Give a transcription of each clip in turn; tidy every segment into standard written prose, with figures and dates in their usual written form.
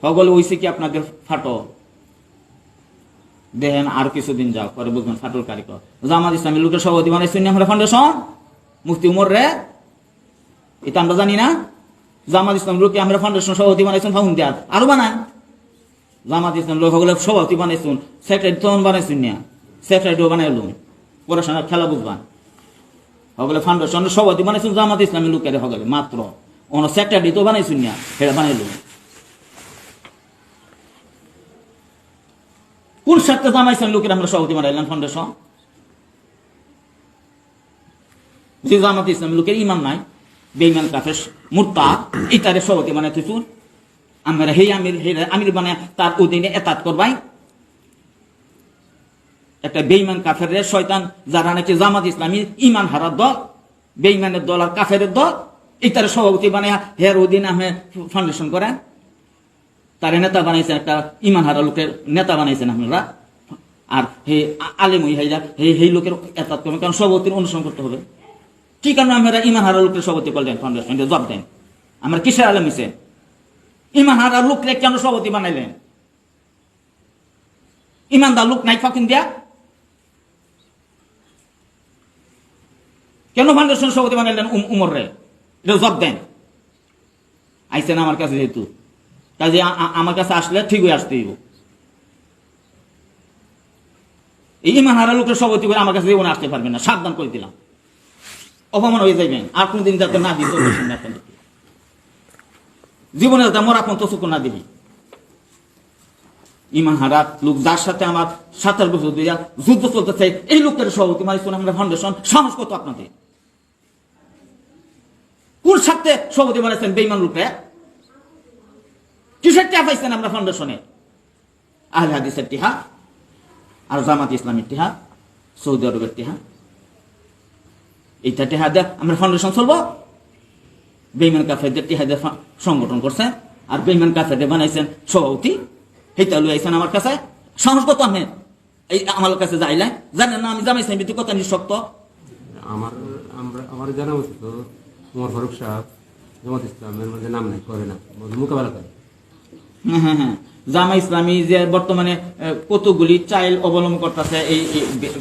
সকলে হইছে কি আপনাদের ফাটো দেখেন আর কিছুদিন যাও পরে বুঝবেন ফাটল কারিগর জামাত ইসলামী লোকের সভাপতি বানাইছেন আমরা ফাউন্ডেশন মুফতি উমর রে এটা আমরা জানি না জামাত ইসলাম লোকে আমরা ফাউন্ডেশন সভাপতি বানাইছেন ফাউন দেয়ার আরো বানান জামাত ইসলাম লোক সকলে সভাপতি বানাইছেন সেক্রেটারি তখন বানাইছেন না সেক্রেটারিও বানাইলুম পড়াশোনার খেলা বুঝবান সকলে ফাউন্ডেশন সভাপতি বানাইছেন জামাত ইসলামী লোকের সকলে মাত্র অন্য সেক্রেটারি তো বানাইছেন না সেটা বানাইলুম কোন স্বার্থে জামাত ইসলামী লোকের আমরা সভাপতি বানাইলাম ফাউন্ডেশন যে জামাত ইসলামী লোকের ইমান নাই বেঈমান কাফের মুরতাদ ইতারে সভাপতি বানাইতেছু আমরা হে আমির বানায় তার অধীনে এতাত করবাই একটা বেঈমান কাফের শয়তান যারা নাকি জামাত ইসলামী ইমান হারার দল বেঈমানের দল আর কাফের দল ইতারে সভাপতি বানায় হের অধীনে আমি ফাউন্ডেশন করেন তার নেতা বানাইছেন একটা ইমান হারা লোকের নেতা বানাইছেন আপনারা আর হে আলেম এই লোকের এতাত করবেন কারণ সভাপতির অনুসরণ করতে হবে কি কারণে আমরা ইমান হারা লোকের সভাপতি করলেন ফাউন্ডেশন জব দেন আমরা কিসের আলেম হয়েছে ইমান হারা লোকরে কেন সভাপতি বানাইলেন ইমানদার লোক নাই ফাঁকিন দিয়া কেন ফাউন্ডেশন সভাপতি বানাইলেন উমর রে এটা জব দেন আইসেন আমার কাছে যেহেতু কাজে আমার কাছে আসলে ঠিক হয়ে আসতে এই ইমান হারা লোকের সভাপতি করে আমার কাছে জীবনে আসতে পারবেন না সাবধান করে দিলাম অপমান হয়ে যাইবেন আর কোনদিন যাতে না দিতে জীবনে যাতে মরা পর্যন্ত চুকু না দিবি ইমান হারা লোক যার সাথে আমার 27 বছর দিয়ে যুদ্ধ চলতেছে এই লোকের সভাপতি মারিস আমরা ফাউন্ডেশন সাহস কত আপনাদের কোন স্বার্থে সভাপতি বানাইছেন বেঈমান লোকরে কিসের টিহা পাইছেন আমরা ফাউন্ডেশনে আহলে হাদিসের টিহা আর জামাত ইসলামের টিহা সৌদি আরবের টিহা এইটা টিহা দিয়ে আমরা ফাউন্ডেশন চলবো বেঈমান কাফেরদের টিহা দিয়ে সংগঠন করছেন আর বেঈমান কাফেরদের বানাইছেন সভাপতি সেইটা লই আইছেন আমার কাছে সাহস কত আপনি এই আমার কাছে যাইলেন জানেন না আমি জামাই ইসলামী কত নিঃশক্ত আমার জানা উচিত উমর ফারুক সাহেব জামাত ইসলামের মধ্যে নাম নাই করে না মোকাবেলা করে হ্যাঁ জামা ইসলামী যে বর্তমানে কতগুলি চাইল অবলম্বন করতেছে এই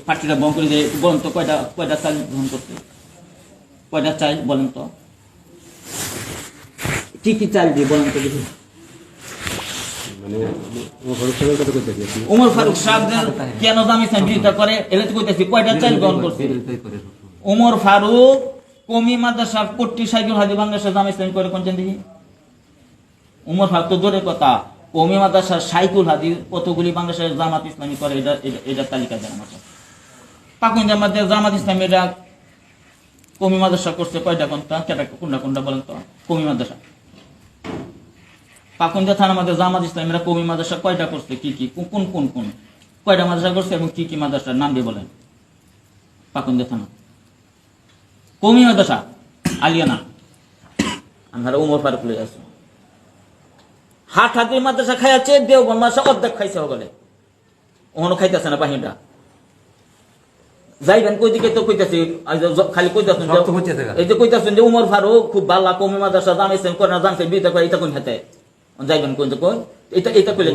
পার্টিটা বহন করে যে বলেন তো কয়টা চাইল গ্রহণ করছে কয়টা চাইল বলেন তো কি কি চাইল দিয়ে বলেন তো দেখি উমর ফারুক সাহেব কেন জামা ইসলাম বিরোধিতা করে এলে তো কইতেছি কয়টা চাইল গ্রহণ করছে উমর ফারুক কমি মাদ্রাসা পট্টি সাইকেল হাজি বাংলাদেশে জামা ইসলাম করে কোনছেন দেখি উমর ফারুক তো দূরের কথা কমি মাদ্রাসার সাইকুল হাদিস কতগুলি বাংলাদেশের জামাত ইসলামী করে এটা তালিকা দেন আমার কাছে পাকুন জামাতের জামাত ইসলামী এটা কমি মাদ্রাসা করছে কয়টা কোনটা বলেন তো কমি মাদ্রাসা পাকুন্দা থানা মাদ্রাসা জামাত ইসলামীরা কমি মাদ্রাসা কয়টা করছে কি কি কোন কয়টা মাদ্রাসা করছে এবং কি কি মাদ্রাসার নাম দিয়ে বলেন পাকুন্দা থানা কমি মাদ্রাসা আলিয়ানা আমরা উমর ফারুক লই আছি হাট মাদ্রাসা খাইয়াছে দেওবন্দ মাদ্রাসা অর্ধেক খাইছে বলে ওখানে খাইতেছে না বাহিনীটা যাইবেন কই দিকে তো কইতাছি খালি কইতাছেন এই যে কইতাছেন যে উমর ফারুক খুব ভালো কমি মাদ্রাসা জানাইছেন করে না জানছে বিয়ে করে এটা কোন হাতে যাইবেন কোন কই এটা কইলে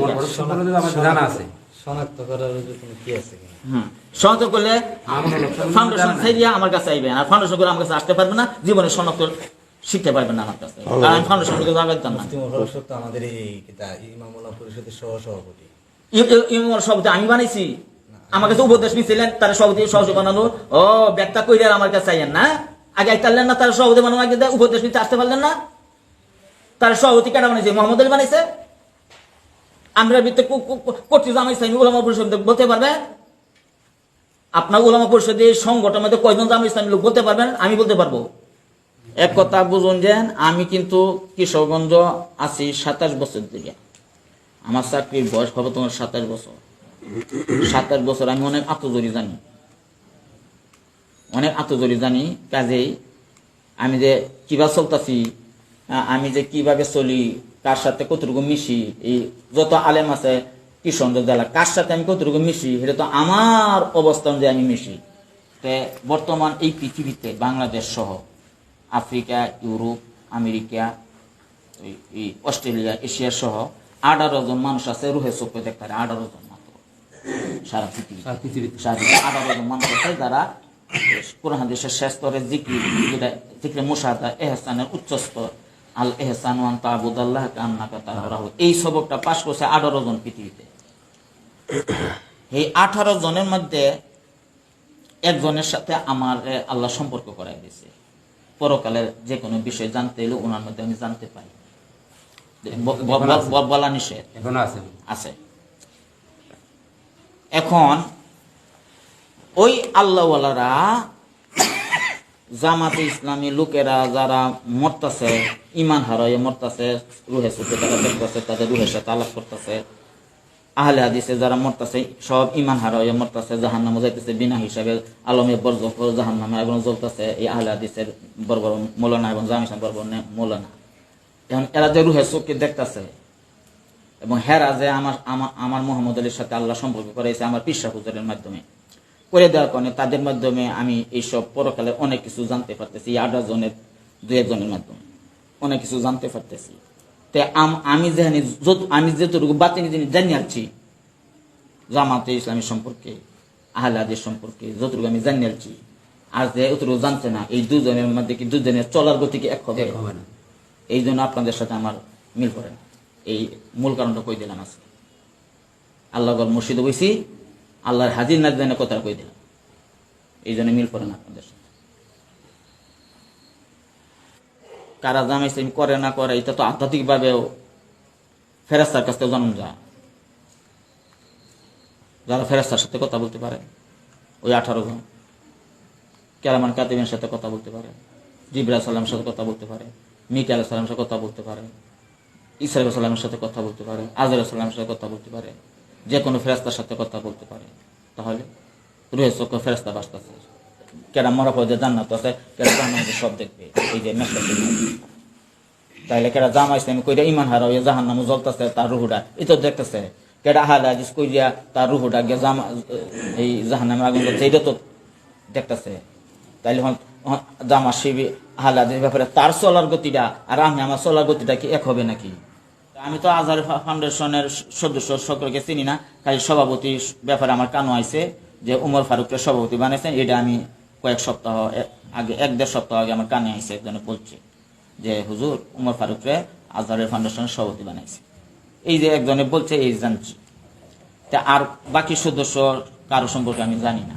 জানা আছে শনাক্ত করার কোনো কি আছে শনাক্ত করলে ফাউন্ডেশন সেরিয়া আমার কাছে আইবেন আর ফাউন্ডেশন করে আমার কাছে আসতে পারবে না জীবনে শনাক্ত শিখতে পারবেন না আমার কাছে কারণ আমি ফাউন্ডেশন থেকে জায়গা দিতাম না আমাদের এই ইমামুল্লাহ পরিষদের সভাপতি ইমাম সভাপতি আমি বানাইছি আমার কাছে উপদেশ নিয়েছিলেন তার সভাপতি সহজ বানানো ও ব্যাখ্যা কইলে আমার কাছে আইয়েন না আগে আইতারলেন না তার সভাপতি বানানো আগে উপদেশ নিতে আসতে পারলেন না তার সভাপতি কেটা বানাইছে মোহাম্মদ আলী বানাইছে আমরা ভিতরে করছি জামাই ইসলামী উলামা পরিষদ বলতে পারবে আপনার উলামা পরিষদের সংগঠনের মধ্যে কয়জন জামাই ইসলামী লোক বলতে পারবেন আমি বলতে পারবো এক কথা বুঝুন যে আমি কিন্তু কিশোরগঞ্জ আছি 27 বছর থেকে আমার চাকরির বয়স হবে তোমার 27 বছর 27 বছর আমি অনেক আত্মজরি জানি কাজেই আমি যে কিভাবে চলতেছি আমি যে কিভাবে চলি কার সাথে কতটুকু মিশি এই যত আলেম আছে কিশোরগঞ্জ জেলা কার সাথে আমি কতটুকু মিশি সেটা তো আমার অবস্থান যে আমি মিশি বর্তমান এই পৃথিবীতে বাংলাদেশ সহ Africa Europe America Australia Asia সহ 18 জন মানুষ আছে রুহে চোখে দেখতে পারে, 18 জন মাত্র সারা পৃথিবী। সারা পৃথিবীতে 18 জন মানুষ আছে যারা কোরআন হাদিসের শেষ স্তরে জিকির, যেটা জিকরে মুশাহাদা, এহসানের উচ্চ স্তর, আল এহসান ওয়ান তা'বুদাল্লাহ কান্নাকা তারাহু, এই সবকটা পাশ করছে 18 জন পৃথিবীতে। এই 18 জনের মধ্যে একজনের সাথে আমার আল্লাহ সম্পর্ক করাই দিয়েছে। পরকালের যে কোনো বিষয় জানতে এলে ওনার মধ্যে আমি জানতে পাই, বলা নিষেধ এখনো আছে। আছে। এখন ওই আল্লাহওয়ালারা, জামাতে ইসলামী লোকেরা যারা মরতাছে, ইমান হারাইয়ে মরতাছে, রুহে সুখে তারা দেখতেছে, তাদের রুহের সাথে আলাপ করতেছে, আহলে হাদিসে যারা মরতাছে সব ইমান হারাইয়ে মরতাছে, জাহান্নামে যাইতেছে বিনা হিসাবে, আলমে বরজখর জাহান্নামে আগুন জ্বলতেছে, এই আহলে হাদিসের বড় বড় মৌলানা এবং জামি সাহেব বড় বড় মৌলানা। এখন এরা যে রুহে চোখে দেখতেছে এবং হেরা যে আমার মোহাম্মদ আলীর সাথে আল্লাহ সম্পর্ক করেছে আমার পিসা হুজুরের মাধ্যমে করে দেওয়ার কারণে, তাদের মাধ্যমে আমি এইসব পরকালে অনেক কিছু জানতে পারতেছি। 18 জনের 2 জনের মাধ্যমে অনেক কিছু জানতে পারতেছি। তো আমি যেটুকু বাতিনি জিনিস জানি আছি জামাতে ইসলামী সম্পর্কে, আহলে হাদিস সম্পর্কে যতটুকু আমি জানি আছি, আর যে অতটুকু জানছে না, এই 2 জনের মধ্যে কি 2 জনের চলার গতি কি এক হবে? হবে না। এই জন্য আপনাদের সাথে আমার মিল করে না। এই মূল কারণটা কই দিলাম আজকে। আল্লাহ মুর্শিদ বইছি, আল্লাহর হাজির না জানে কথা কই দিলাম, এই জন্য মিল করে না আপনাদের সাথে। কারা জামাই ইসলাম করে না করে, এটা তো আধ্যাত্মিক ভাবেও ফেরেস্তার কাছ থেকে জন্ম যায়। যারা ফেরেস্তার সাথে কথা বলতে পারে, ওই 18 জন কেরামান কাতিবের সাথে কথা বলতে পারে, জিবরাইল সালামের সাথে কথা বলতে পারে, মিকাইল সালামের সাথে কথা বলতে পারে, ইসরাইল সালামের সাথে কথা বলতে পারে, আজরাইল সালামের সাথে কথা বলতে পারে, যে কোনো ফেরেস্তার সাথে কথা বলতে পারে। তাহলে রুহে চোখে ফেরেস্তা বাসতেছে, কেরা মরা পদে জান্নাত আছে, কেরা জাহান্নামে সব দেখবে। এই যে মেসেজ, তাইলে কেরা জামা ইসলামী কইরা ইমান হারা হইয়া জাহান্নামে জ্বলতেছে, তার রুহুটা এটা দেখতেছে। কেরা আহলে হাদিস কইরা তার রুহুটা গিয়ে এই জাহান্নামে আগুন জ্বলছে, এটা তো দেখতেছে। তাইলে জামা শিবি আহলে হাদিস ব্যাপারে তার চলার গতিটা আর আমি আমার চলার গতিটা কি এক হবে নাকি? আমি তো আজহার ফাউন্ডেশনের সদস্য সকলকে চিনি না, খালি সভাপতি ব্যাপারে আমার কানো আইছে যে উমর ফারুককে সভাপতি বানাইছেন। এটা আমি কয়েক সপ্তাহ আগে, 1-1.5 সপ্তাহ আগে আমার কানে আইছে, একজনে বলছে যে হুজুর উমর ফারুককে আজহারের ফাউন্ডেশনের সভাপতি বানাইছে। এই যে একজনে বলছে, এই জানছি। তা আর বাকি সদস্য কারো সম্পর্কে আমি জানি না।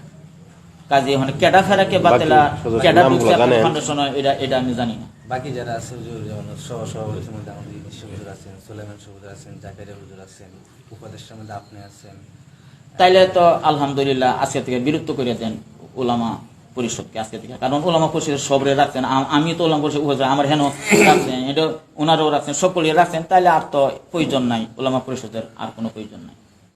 কাজে মানে কেডা ফেরাকে বাতেলা কেডা ঢুকছে ফাউন্ডেশন, এটা আমি জানি না। বাকি যারা আছে হুজুর, যেমন সভাপতির মধ্যে আমাদের ইনিশ হুজুর আছেন, সুলাইমান হুজুর আছেন, জাকারিয়া হুজুর আছেন, উপদেষ্টার মধ্যে আপনি আছেন। তাইলে তো আলহামদুলিল্লাহ আজকে থেকে বিরক্ত করে দেন উলামা পরিষদকে আজকে থেকে, কারণ উলামা পরিষদের সবরে রাখছেন। আমি তো উলামা পরিষদ আমার হেন রাখছেন, এটা ওনারাও রাখছেন, সকলে রাখছেন। তাইলে আর তো প্রয়োজন নাই উলামা পরিষদের, আর কোনো প্রয়োজন নাই।